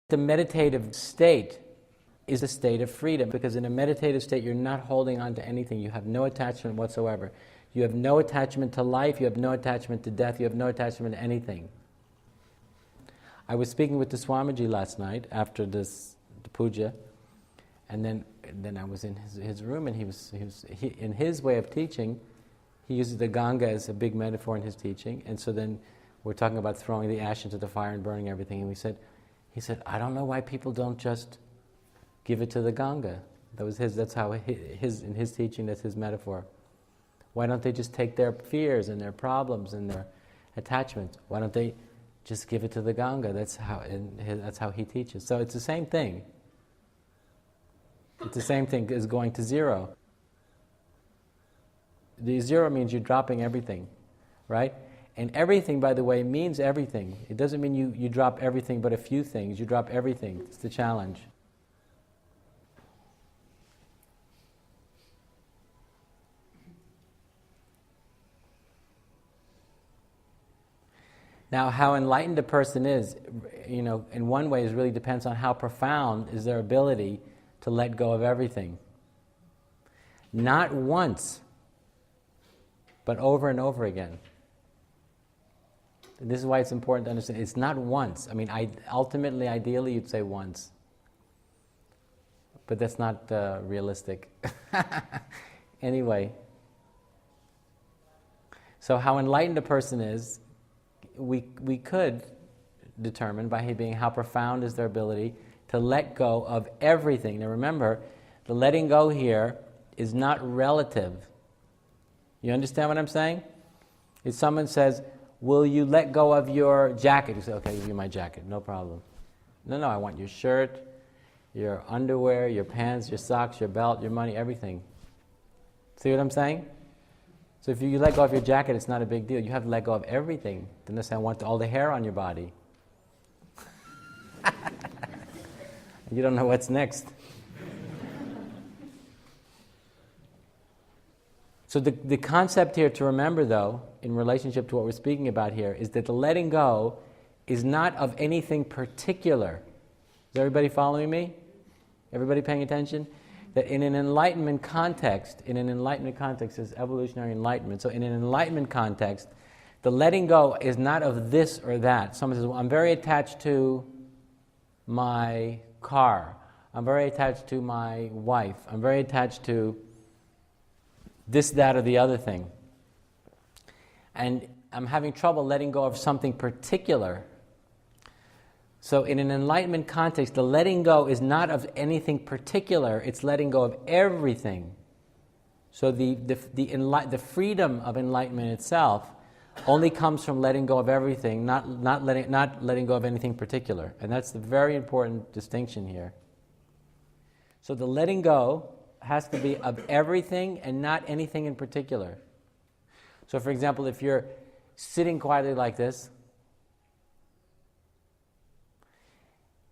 The meditative state is a state of freedom, because in a meditative state you're not holding on to anything. You have no attachment whatsoever. You have no attachment to life, you have no attachment to death, you have no attachment to anything. I was speaking with the Swamiji last night after the puja, and then I was in his room, and he in his way of teaching, he uses the Ganga as a big metaphor in his teaching, and so then we're talking about throwing the ash into the fire and burning everything, and he said, I don't know why people don't just give it to the Ganga. That's how in his teaching, that's his metaphor. Why don't they just take their fears and their problems and their attachments? Why don't they just give it to the Ganga? That's how he teaches. So it's the same thing. It's the same thing as going to zero. The zero means you're dropping everything, right? And everything, by the way, means everything. It doesn't mean you drop everything but a few things. You drop everything. It's the challenge. Now, how enlightened a person is, in one way, it really depends on how profound is their ability to let go of everything. Not once, but over and over again. And this is why it's important to understand. It's not once. Ultimately, ideally, you'd say once. But that's not realistic. Anyway. So how enlightened a person is, we could determine by being how profound is their ability to let go of everything. Now remember, the letting go here is not relative. You understand what I'm saying? If someone says, will you let go of your jacket? You say, okay, give me my jacket, no problem. No, I want your shirt, your underwear, your pants, your socks, your belt, your money, everything. See what I'm saying? So if you let go of your jacket, it's not a big deal. You have to let go of everything. Then they say, I want all the hair on your body. You don't know what's next. So the concept here to remember, though, in relationship to what we're speaking about here, is that the letting go is not of anything particular. Is everybody following me? Everybody paying attention? That in an enlightenment context is evolutionary enlightenment. So in an enlightenment context, the letting go is not of this or that. Someone says, well, I'm very attached to my car. I'm very attached to my wife. I'm very attached to this, that, or the other thing. And I'm having trouble letting go of something particular. So in an enlightenment context, the letting go is not of anything particular, it's letting go of everything. So the freedom of enlightenment itself only comes from letting go of everything, not letting go of anything particular. And that's the very important distinction here. So the letting go has to be of everything and not anything in particular. So for example, if you're sitting quietly like this,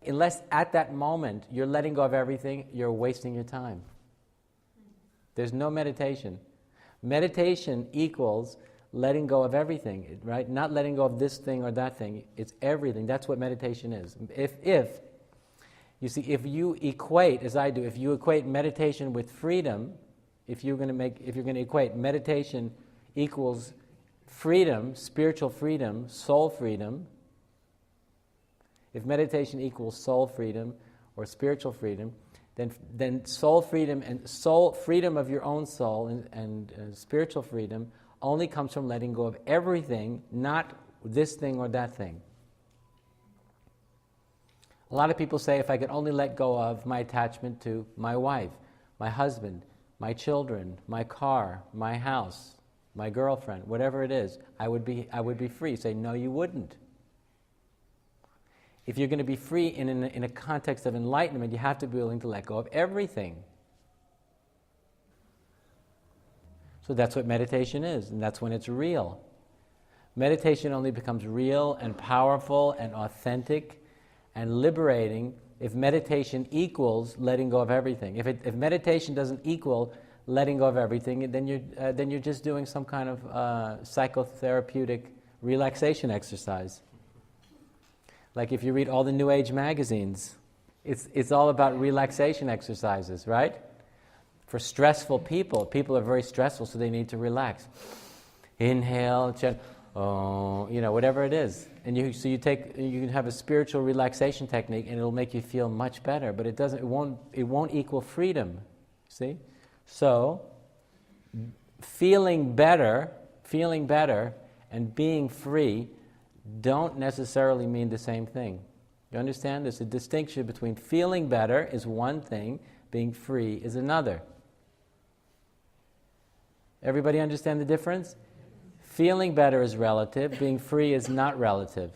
unless at that moment you're letting go of everything, you're wasting your time. There's no meditation. Meditation equals letting go of everything, right? Not letting go of this thing or that thing. It's everything. That's what meditation is. If you equate, as I do, if you equate meditation with freedom, if you're going to equate meditation equals freedom, spiritual freedom, soul freedom, if meditation equals soul freedom or spiritual freedom, then soul freedom and freedom of your own soul and spiritual freedom only comes from letting go of everything, not this thing or that thing. A lot of people say, if I could only let go of my attachment to my wife, my husband, my children, my car, my house, my girlfriend, whatever it is, I would be free. Say, no, you wouldn't. If you're going to be free in a context of enlightenment, you have to be willing to let go of everything. So that's what meditation is, and that's when it's real. Meditation only becomes real and powerful and authentic and liberating if meditation equals letting go of everything. If meditation doesn't equal letting go of everything, then you're just doing some kind of psychotherapeutic relaxation exercise. Like if you read all the New Age magazines, it's all about relaxation exercises, right? For stressful people are very stressful, so they need to relax. Inhale, whatever it is. And you can have a spiritual relaxation technique, and it'll make you feel much better. But it won't equal freedom. See? So, feeling better, and being free don't necessarily mean the same thing. You understand? There's a distinction between feeling better is one thing, being free is another. Everybody understand the difference? Feeling better is relative, being free is not relative.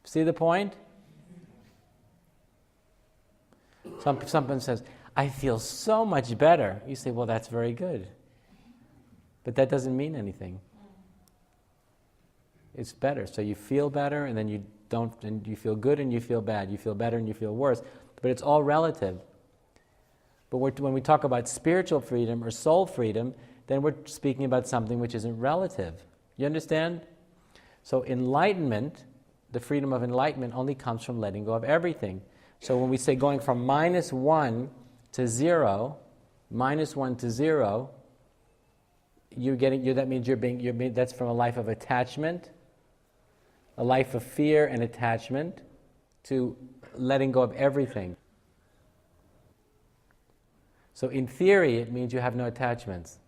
See the point? Someone says, I feel so much better. You say, well, that's very good. But that doesn't mean anything. It's better. So you feel better, and then you don't, and you feel good and you feel bad. You feel better and you feel worse. But it's all relative. But when we talk about spiritual freedom or soul freedom, then we're speaking about something which isn't relative. You understand? So enlightenment, the freedom of enlightenment, only comes from letting go of everything. So when we say going from -1 to 0, -1 to 0, that means that's from a life of attachment, a life of fear and attachment, to letting go of everything. So in theory, it means you have no attachments.